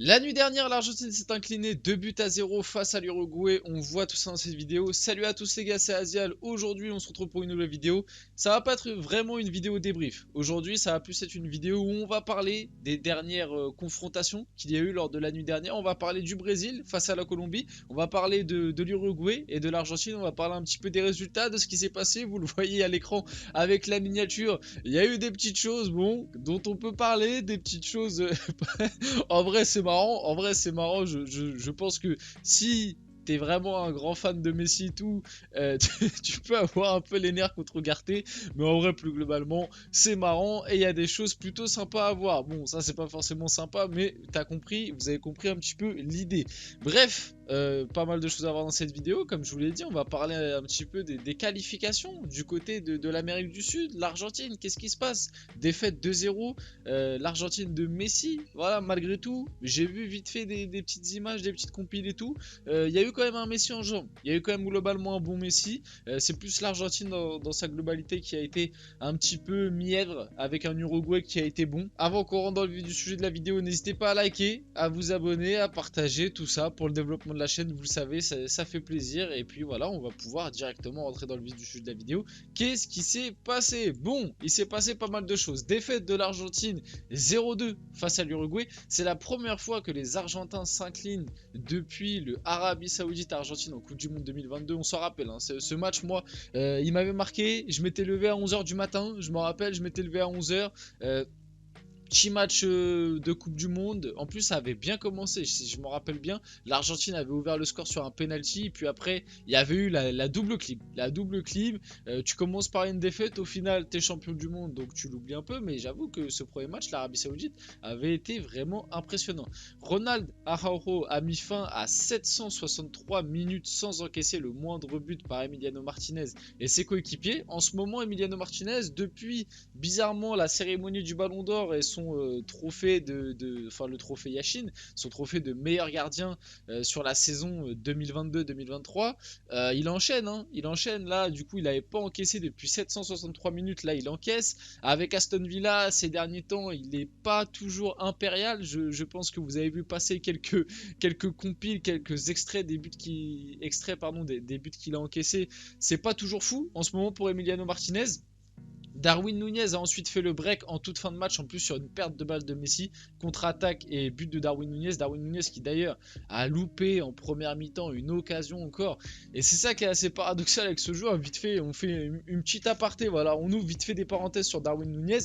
La nuit dernière, l'Argentine s'est inclinée 2 buts à 0 face à l'Uruguay. On voit tout ça dans cette vidéo. Salut à tous les gars, c'est Azial. Aujourd'hui, on se retrouve pour une nouvelle vidéo. Ça va pas être vraiment une vidéo débrief. Aujourd'hui, ça va plus être une vidéo où on va parler des dernières confrontations qu'il y a eu lors de la nuit dernière. On va parler du Brésil face à la Colombie. On va parler de l'Uruguay et de l'Argentine. On va parler un petit peu des résultats, de ce qui s'est passé. Vous le voyez à l'écran avec la miniature. Il y a eu des petites choses, bon, dont on peut parler, des petites choses. En vrai, c'est marrant. En vrai, c'est marrant. Je pense que si t'es vraiment un grand fan de Messi et tout, tu peux avoir un peu les nerfs contre Ugarte. Mais en vrai, plus globalement, c'est marrant. Et il y a des choses plutôt sympas à voir. Bon, ça, c'est pas forcément sympa, mais t'as compris, vous avez compris un petit peu l'idée. Bref. Pas mal de choses à voir dans cette vidéo. Comme je vous l'ai dit, on va parler un petit peu des qualifications du côté de l'Amérique du Sud. L'Argentine, qu'est-ce qui se passe? Défaite 2-0. L'Argentine de Messi, voilà, malgré tout, j'ai vu vite fait des petites images, des petites compiles et tout. Il y a eu quand même un Messi en jambes. Il y a eu quand même globalement un bon Messi. C'est plus l'Argentine dans sa globalité qui a été un petit peu mièvre, avec un Uruguay qui a été bon. Avant qu'on rentre dans le vif du sujet de la vidéo, n'hésitez pas à liker, à vous abonner, à partager tout ça pour le développement de la chaîne. Vous le savez, ça fait plaisir. Et puis voilà, on va pouvoir directement rentrer dans le vif du sujet de la vidéo. Qu'est-ce qui s'est passé? Bon, il s'est passé pas mal de choses. Défaite de l'Argentine 0-2 face à l'Uruguay. C'est la première fois que les Argentins s'inclinent depuis le Arabie Saoudite-Argentine en Coupe du Monde 2022. On s'en rappelle, hein. Ce match, moi, il m'avait marqué. Je m'étais levé à 11 h du matin. Je me rappelle, je m'étais levé à 11 h. Petit match de Coupe du Monde. En plus, ça avait bien commencé. Si je me rappelle bien, l'Argentine avait ouvert le score sur un penalty. Puis après, il y avait eu la double clim. La double clim. Tu commences par une défaite. Au final, tu es champion du monde. Donc tu l'oublies un peu. Mais j'avoue que ce premier match, l'Arabie Saoudite, avait été vraiment impressionnant. Ronald Araujo a mis fin à 763 minutes sans encaisser le moindre but par Emiliano Martinez et ses coéquipiers. En ce moment, Emiliano Martinez, depuis bizarrement la cérémonie du Ballon d'Or et son trophée enfin le trophée Yashin, son trophée de meilleur gardien sur la saison 2022-2023, il enchaîne, hein, il enchaîne là. Du coup, il n'avait pas encaissé depuis 763 minutes. Là, il encaisse. Avec Aston Villa, ces derniers temps, il n'est pas toujours impérial. Je pense que vous avez vu passer quelques compiles, quelques extraits des buts des buts qu'il a encaissés. C'est pas toujours fou en ce moment pour Emiliano Martinez. Darwin Núñez a ensuite fait le break en toute fin de match, en plus sur une perte de balle de Messi, contre-attaque et but de Darwin Núñez. Darwin Núñez qui d'ailleurs a loupé en première mi-temps une occasion encore. Et c'est ça qui est assez paradoxal avec ce joueur. Vite fait, on fait une petite aparté, voilà, on ouvre vite fait des parenthèses sur Darwin Núñez.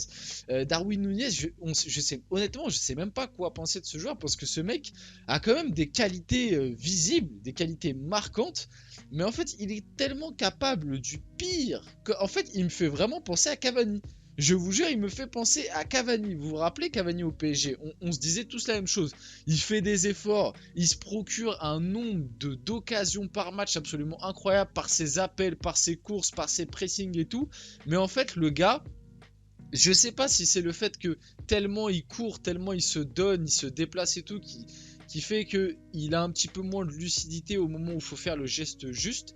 Darwin Núñez, je sais, honnêtement, je sais même pas quoi penser de ce joueur parce que ce mec a quand même des qualités visibles, des qualités marquantes. Mais en fait, il est tellement capable du pire qu'en fait, il me fait vraiment penser à Cavani. Je vous jure, il me fait penser à Cavani. Vous vous rappelez Cavani au PSG? On se disait tous la même chose. Il fait des efforts, il se procure un nombre d'occasions par match absolument incroyable par ses appels, par ses courses, par ses pressings et tout. Mais en fait, le gars, je sais pas si c'est le fait que tellement il court, tellement il se donne, il se déplace et tout, qui fait qu'il a un petit peu moins de lucidité au moment où il faut faire le geste juste.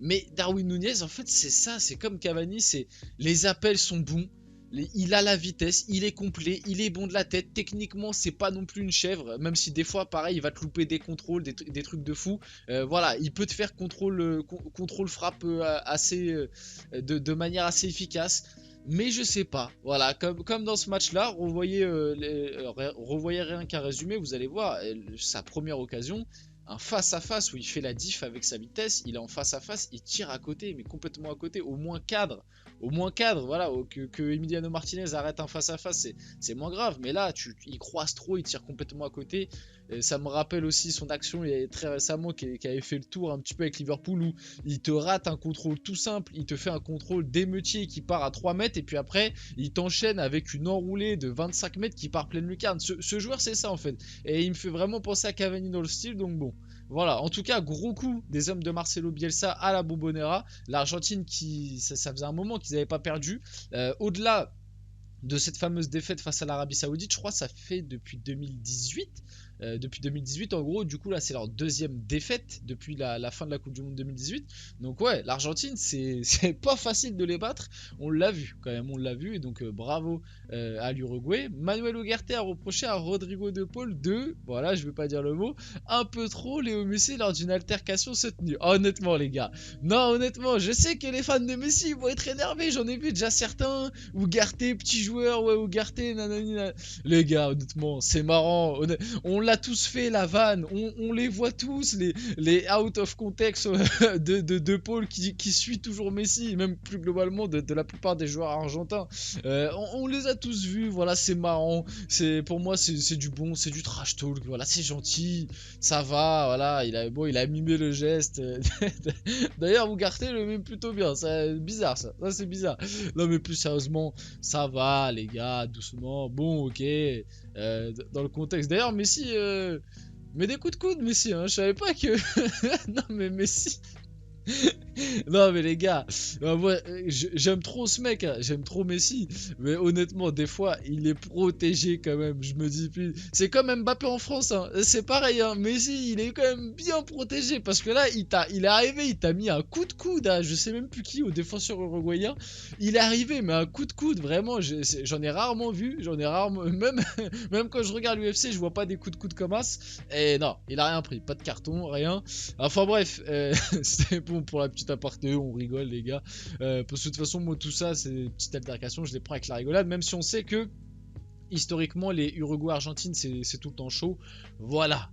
Mais Darwin Núñez, en fait, c'est ça, c'est comme Cavani, c'est les appels sont bons, il a la vitesse, il est complet, il est bon de la tête. Techniquement, c'est pas non plus une chèvre, même si des fois, pareil, il va te louper des contrôles, des trucs de fou. Voilà, il peut te faire contrôle frappe de manière assez efficace. Mais je sais pas, voilà, comme dans ce match-là, revoyez rien qu'un résumé, vous allez voir, sa première occasion, un face-à-face où il fait la diff avec sa vitesse, il est en face-à-face, il tire à côté, mais complètement à côté, au moins cadre, voilà, que Emiliano Martinez arrête un face-à-face, c'est moins grave, mais là, il croise trop, il tire complètement à côté. Ça me rappelle aussi son action très récemment qui avait fait le tour un petit peu avec Liverpool où il te rate un contrôle tout simple, il te fait un contrôle d'émeutier qui part à 3 mètres et puis après il t'enchaîne avec une enroulée de 25 mètres qui part pleine lucarne. Ce joueur c'est ça en fait et il me fait vraiment penser à Cavani dans le style, donc bon. Voilà, en tout cas, gros coup des hommes de Marcelo Bielsa à la Bombonera. L'Argentine ça faisait un moment qu'ils n'avaient pas perdu. Au-delà de cette fameuse défaite face à l'Arabie Saoudite, je crois que ça fait depuis 2018 depuis 2018 en gros. Du coup là c'est leur deuxième défaite depuis la fin de la Coupe du Monde 2018. Donc ouais, l'Argentine c'est pas facile de les battre. On l'a vu quand même, on l'a vu. Et donc bravo à l'Uruguay. Manuel Ugarte a reproché à Rodrigo de Paul de, voilà je vais pas dire le mot, un peu trop Léo Messi lors d'une altercation cette nuit. Honnêtement les gars, non honnêtement, je sais que les fans de Messi vont être énervés, j'en ai vu déjà certains. Ugarte, petit joueur, ouais Ugarte, nanani, les gars honnêtement c'est marrant, on l'a tous fait la vanne, on les voit tous, les out of context de Paul qui suit toujours Messi, même plus globalement de la plupart des joueurs argentins. On les a tous vus, voilà c'est marrant, pour moi c'est du bon, c'est du trash talk, voilà c'est gentil, ça va, voilà il a mimé le geste. D'ailleurs Ugarte le mime plutôt bien, c'est bizarre ça c'est bizarre. Non mais plus sérieusement, ça va les gars, doucement, bon ok, dans le contexte. D'ailleurs Messi met des coups de coude Messi, hein, je savais pas que... Non mais Messi... Non mais les gars, moi j'aime trop ce mec, hein, j'aime trop Messi, mais honnêtement des fois il est protégé quand même, je me dis, puis c'est comme Mbappé en France, hein. C'est pareil, hein. Messi il est quand même bien protégé, parce que là il est arrivé, il t'a mis un coup de coude à je sais même plus qui, au défenseur uruguayen, il est arrivé mais un coup de coude, vraiment, j'en ai rarement vu, même, même quand je regarde l'UFC je vois pas des coups de coude comme as, et non, il a rien pris, pas de carton, rien, enfin bref, c'était bon pour la petite aparté, on rigole les gars, parce que de toute façon moi tout ça c'est des petites altercations, je les prends avec la rigolade, même si on sait que historiquement les Uruguay-Argentine c'est tout le temps chaud, voilà.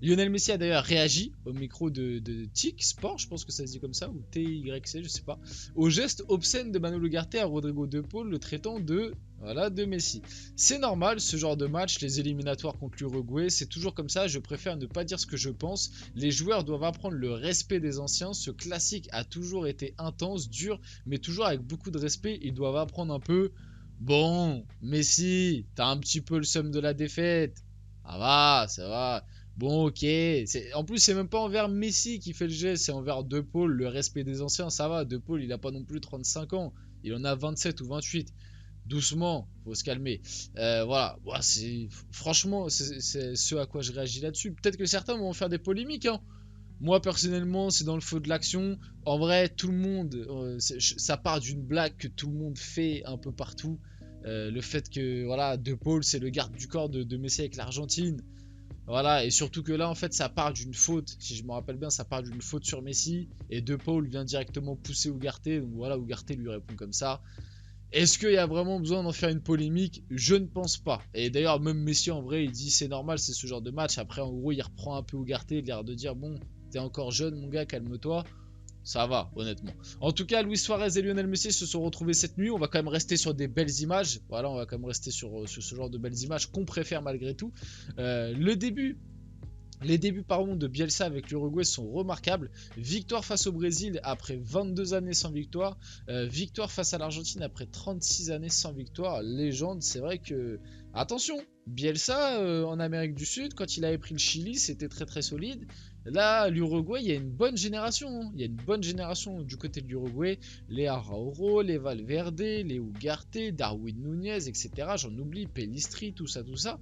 Lionel Messi a d'ailleurs réagi au micro de TIC Sport, je pense que ça se dit comme ça, ou TYC, je sais pas, au geste obscène de Manuel Ugarte à Rodrigo de Paul, le traitant de... Voilà, de Messi. C'est normal, ce genre de match, les éliminatoires contre l'Uruguay, c'est toujours comme ça, je préfère ne pas dire ce que je pense. Les joueurs doivent apprendre le respect des anciens, ce classique a toujours été intense, dur, mais toujours avec beaucoup de respect, ils doivent apprendre un peu. Bon, Messi, t'as un petit peu le seum de la défaite. Ça va. Bon, ok. En plus, c'est même pas envers Messi qui fait le geste, c'est envers De Paul, le respect des anciens, ça va. De Paul, il a pas non plus 35 ans, il en a 27 ou 28. Doucement, faut se calmer. Voilà, franchement, c'est ce à quoi je réagis là-dessus. Peut-être que certains vont faire des polémiques, hein. Moi personnellement, c'est dans le feu de l'action. En vrai, tout le monde, ça part d'une blague que tout le monde fait un peu partout. Le fait que, voilà, De Paul, c'est le garde du corps de Messi avec l'Argentine. Voilà, et surtout que là, en fait, ça part d'une faute. Si je me rappelle bien, ça part d'une faute sur Messi. Et De Paul vient directement pousser Ugarte. Donc voilà, Ugarte lui répond comme ça. Est-ce qu'il y a vraiment besoin d'en faire une polémique? Je ne pense pas. Et d'ailleurs, même Messi en vrai, il dit c'est normal, c'est ce genre de match. Après, en gros, il reprend un peu Ugarte, l'air de dire bon, t'es encore jeune, mon gars, calme-toi. Ça va, honnêtement. En tout cas, Luis Suarez et Lionel Messi se sont retrouvés cette nuit. On va quand même rester sur des belles images. Voilà, on va quand même rester sur ce genre de belles images qu'on préfère malgré tout. Les débuts de Bielsa avec l'Uruguay sont remarquables. Victoire face au Brésil après 22 années sans victoire. Victoire face à l'Argentine après 36 années sans victoire. Légende, c'est vrai que... Attention, Bielsa en Amérique du Sud, quand il avait pris le Chili, c'était très très solide. Là, l'Uruguay, il y a une bonne génération, hein. Il y a une bonne génération du côté de l'Uruguay. Les Arauro, les Valverde, les Ugarte, Darwin Núñez, etc. J'en oublie, Pellistri, tout ça.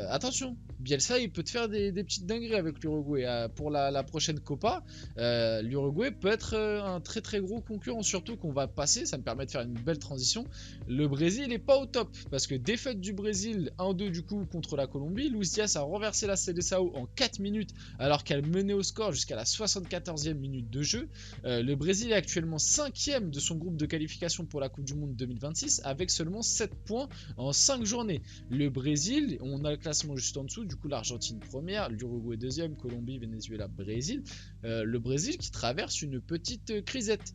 Attention, Bielsa, il peut te faire des petites dingueries avec l'Uruguay. Pour la prochaine Copa, l'Uruguay peut être un très très gros concurrent, surtout qu'on va passer, ça me permet de faire une belle transition. Le Brésil n'est pas au top, parce que défaite du Brésil 1-2 du coup contre la Colombie. Luis Diaz a renversé la Seleção en 4 minutes, alors qu'elle menait au score jusqu'à la 74e minute de jeu. Le Brésil est actuellement 5ème de son groupe de qualification pour la Coupe du Monde 2026, avec seulement 7 points en 5 journées. Le Brésil, on a le classement juste en dessous, du coup l'Argentine première, l'Uruguay deuxième, Colombie, Venezuela, Brésil. Le Brésil qui traverse une petite crisette.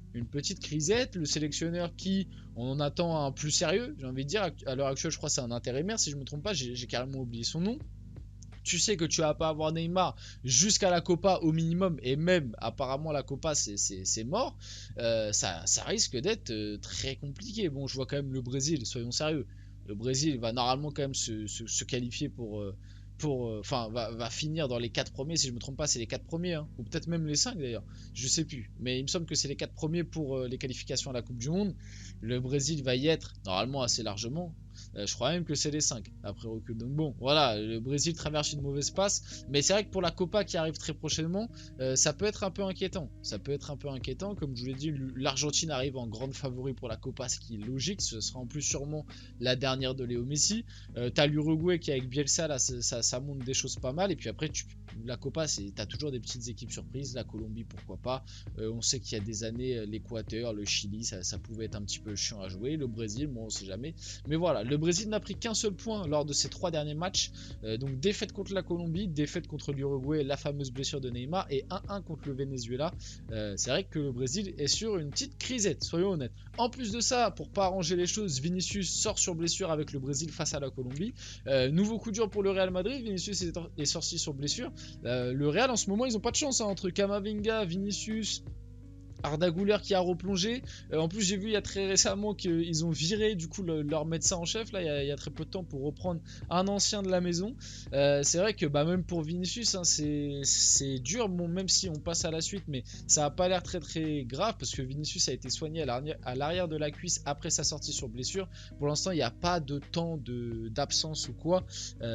Le sélectionneur qui, on en attend un plus sérieux, j'ai envie de dire, à l'heure actuelle je crois que c'est un intérimaire si je me trompe pas, j'ai carrément oublié son nom. Tu sais que tu vas pas avoir Neymar jusqu'à la Copa au minimum, et même apparemment la Copa c'est mort, ça risque d'être très compliqué. Bon, je vois quand même le Brésil, soyons sérieux, le Brésil va normalement quand même se qualifier enfin va finir dans les 4 premiers, si je me trompe pas c'est les 4 premiers, hein, ou peut-être même les 5 d'ailleurs, je sais plus, mais il me semble que c'est les 4 premiers pour les qualifications à la Coupe du Monde. Le Brésil va y être normalement assez largement. Je crois même que c'est les 5 après recul. Donc bon, voilà, le Brésil traverse une mauvaise passe. Mais c'est vrai que pour la Copa qui arrive très prochainement, ça peut être un peu inquiétant. Ça peut être un peu inquiétant. Comme je vous l'ai dit, l'Argentine arrive en grande favori pour la Copa, ce qui est logique. Ce sera en plus sûrement la dernière de Léo Messi. T'as l'Uruguay qui avec Bielsa, là, ça montre des choses pas mal. Et puis après, la Copa, t'as toujours des petites équipes surprises. La Colombie, pourquoi pas. On sait qu'il y a des années, l'Équateur, le Chili, ça pouvait être un petit peu chiant à jouer. Le Brésil, bon, on sait jamais. Mais voilà, le Brésil n'a pris qu'un seul point lors de ses 3 derniers matchs. Donc défaite contre la Colombie, défaite contre l'Uruguay, la fameuse blessure de Neymar, et 1-1 contre le Venezuela. C'est vrai que le Brésil est sur une petite crisette, soyons honnêtes. En plus de ça, pour pas arranger les choses, Vinicius sort sur blessure avec le Brésil face à la Colombie. Nouveau coup dur pour le Real Madrid, Vinicius est sorti sur blessure. Le Real en ce moment ils ont pas de chance, hein, entre Camavinga, Vinicius, Arda Güler qui a replongé. En plus, j'ai vu il y a très récemment qu'ils ont viré du coup leur médecin en chef là, il y a très peu de temps pour reprendre un ancien de la maison. C'est vrai que même pour Vinicius, hein, c'est dur, bon, même si on passe à la suite, mais ça a pas l'air très très grave parce que Vinicius a été soigné à l'arrière de la cuisse après sa sortie sur blessure. Pour l'instant, il n'y a pas de temps d'absence ou quoi.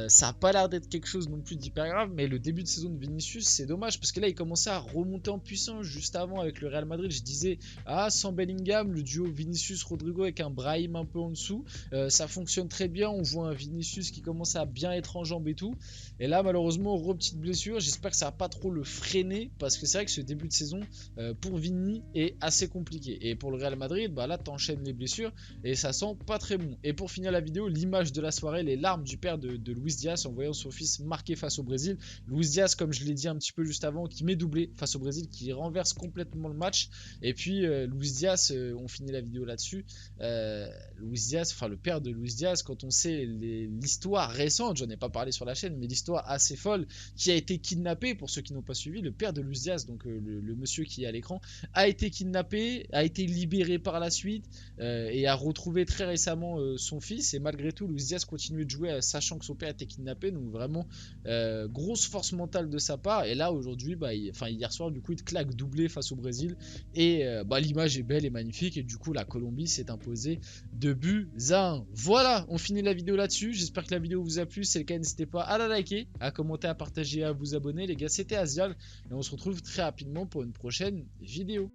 Ça a pas l'air d'être quelque chose non plus d'hyper grave, mais le début de saison de Vinicius, c'est dommage parce que là, il commençait à remonter en puissance juste avant avec le Real Madrid. Je disais, sans Bellingham, le duo Vinicius-Rodrigo avec un Brahim un peu en dessous, ça fonctionne très bien. On voit un Vinicius qui commence à bien être en jambes et tout. Et là, malheureusement, petite blessure. J'espère que ça va pas trop le freiner parce que c'est vrai que ce début de saison pour Vini est assez compliqué. Et pour le Real Madrid, là, t'enchaînes les blessures et ça sent pas très bon. Et pour finir la vidéo, l'image de la soirée, les larmes du père de Luis Diaz en voyant son fils marqué face au Brésil. Luis Diaz, comme je l'ai dit un petit peu juste avant, qui met doublé face au Brésil, qui renverse complètement le match. Et puis Luis Diaz, on finit la vidéo là-dessus. Luis Diaz, enfin le père de Luis Diaz, quand on sait l'histoire récente, j'en ai pas parlé sur la chaîne, mais l'histoire assez folle, qui a été kidnappé, pour ceux qui n'ont pas suivi, le père de Luis Diaz, donc le monsieur qui est à l'écran, a été kidnappé, a été libéré par la suite et a retrouvé très récemment son fils. Et malgré tout, Luis Diaz continue de jouer sachant que son père a été kidnappé, donc vraiment grosse force mentale de sa part. Et là aujourd'hui, hier soir, du coup, il claque doublé face au Brésil. Et l'image est belle et magnifique. Et du coup, la Colombie s'est imposée 2-1. Voilà, on finit la vidéo là-dessus. J'espère que la vidéo vous a plu. Si c'est le cas, n'hésitez pas à la liker, à commenter, à partager, à vous abonner. Les gars, c'était Azial. Et on se retrouve très rapidement pour une prochaine vidéo.